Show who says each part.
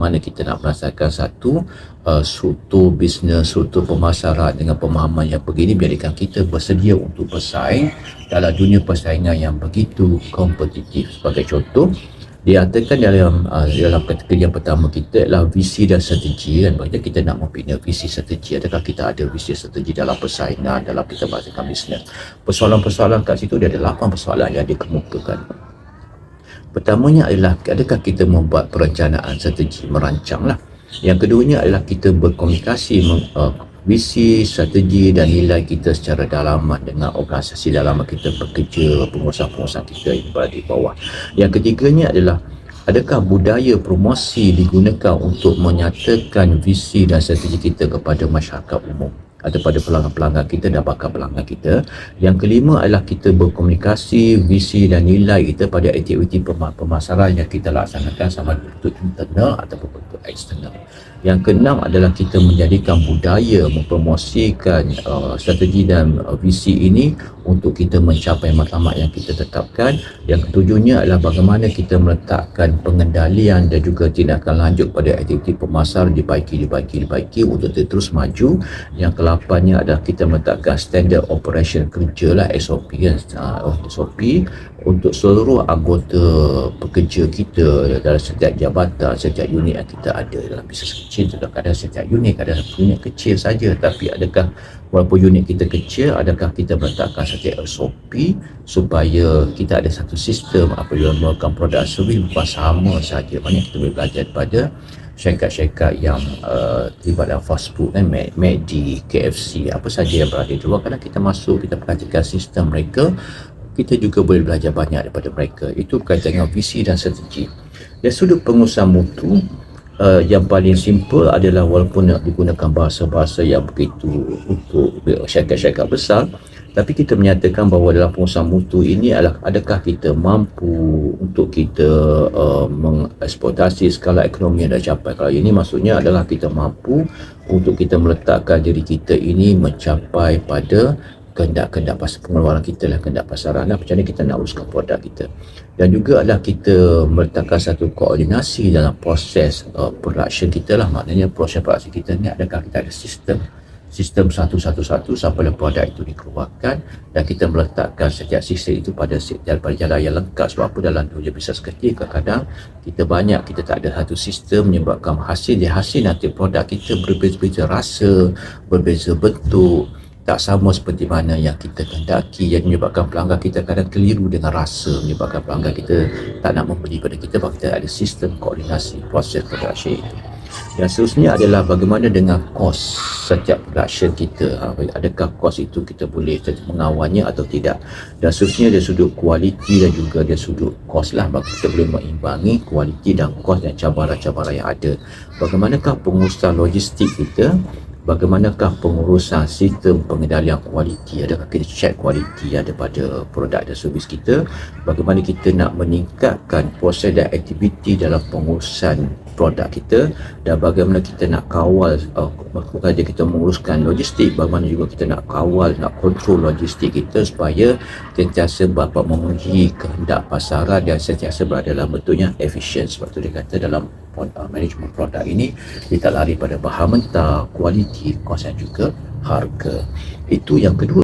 Speaker 1: mana kita nak merasakan satu struktur bisnes, struktur pemasaran dengan pemahaman yang begini, biarkan kita bersedia untuk bersaing dalam dunia persaingan yang begitu kompetitif. Sebagai contoh, dinyatakan dalam kategori yang pertama kita adalah visi dan strategi, kan? Maksudnya kita nak membina visi strategi. Adakah kita ada visi strategi dalam persaingan, dalam kita merasakan bisnes? Persoalan-persoalan kat situ dia ada 8 persoalan yang dikemukakan. Pertamanya adalah adakah kita membuat perencanaan strategi, merancanglah. Yang keduanya adalah kita berkomunikasi visi, strategi dan nilai kita secara dalaman dengan organisasi dalaman kita bekerja, pengusaha-pengusaha kita yang berada di bawah. Yang ketiganya adalah adakah budaya promosi digunakan untuk menyatakan visi dan strategi kita kepada masyarakat umum atau pada pelanggan-pelanggan kita dan bakal pelanggan kita. Yang kelima adalah kita berkomunikasi visi dan nilai kita pada aktiviti pemasaran yang kita laksanakan, sama bentuk internal ataupun bentuk eksternal. Yang keenam adalah kita menjadikan budaya mempromosikan strategi dan visi ini untuk kita mencapai matlamat yang kita tetapkan. Yang ketujuhnya adalah bagaimana kita meletakkan pengendalian dan juga tindakan lanjut pada aktiviti pemasaran, dibaiki untuk terus maju. Yang ke-8nya adalah kita meletakkan standard operation kerja lah, SOP kan, SOP untuk seluruh anggota pekerja kita dalam setiap jabatan, setiap unit yang kita ada. Dalam bisnes kecil tu kadang setiap unit, kadang unit kecil saja, tapi adakah walaupun unit kita kecil, adakah kita meletakkan setiap SOP supaya kita ada satu sistem apabila melakukan produk servis bukan sama saja. Maknanya kita boleh belajar daripada syarikat-syarikat yang terlibat dalam fast food kan, McD, KFC, apa saja yang berada di luar. Kadang kita masuk, kita perhatikan sistem mereka, kita juga boleh belajar banyak daripada mereka. Itu berkaitan dengan visi dan strategi. Dari sudut pengusaha mutu, yang paling simple adalah walaupun nak digunakan bahasa-bahasa yang begitu untuk syarikat-syarikat besar, tapi kita menyatakan bahawa dalam pengusaha mutu ini adalah adakah kita mampu untuk kita mengeksploitasi skala ekonomi yang dah capai. Kalau ini maksudnya adalah kita mampu untuk kita meletakkan diri kita ini mencapai pada kehendak-kehendak pengeluaran kita lah, kehendak pasaran lah, macam mana kita nak uruskan produk kita. Dan juga adalah kita meletakkan satu koordinasi dalam proses production kita lah. Maknanya proses production kita ni adakah kita ada sistem satu-satu sampai produk itu dikeluarkan, dan kita meletakkan setiap sistem itu pada jalan yang lengkap. Sebab apa, dalam dunia bisnes kecil kadang-kadang kita tak ada satu sistem, menyebabkan hasil nanti produk kita berbeza-beza rasa, berbeza bentuk, tak sama seperti mana yang kita kehendaki, yang menyebabkan pelanggan kita kadang keliru dengan rasa, menyebabkan pelanggan kita tak nak membeli pada kita. Sebab kita ada sistem koordinasi proses production itu. Yang seterusnya adalah bagaimana dengan kos setiap production kita. Adakah kos itu kita boleh mengawalnya atau tidak. Dan seterusnya dari sudut kualiti dan juga dari sudut kos lah, bagi kita boleh mengimbangi kualiti dan kos dan cabaran-cabaran yang ada. Bagaimanakah pengurusan logistik kita, bagaimanakah pengurusan sistem pengendalian kualiti, adakah kita check kualiti daripada produk dan servis kita, bagaimana kita nak meningkatkan proses dan aktiviti dalam pengurusan produk kita, dan bagaimana kita nak kawal bukan saja kita menguruskan logistik, bagaimana juga kita nak kawal, nak kontrol logistik kita supaya sentiasa dapat memenuhi kehendak pasaran dan sentiasa berada dalam bentuknya efisien. Sebab tu dia kata dalam management produk ini kita lari pada bahan mentah, kualiti, kos dan juga harga. Itu yang kedua.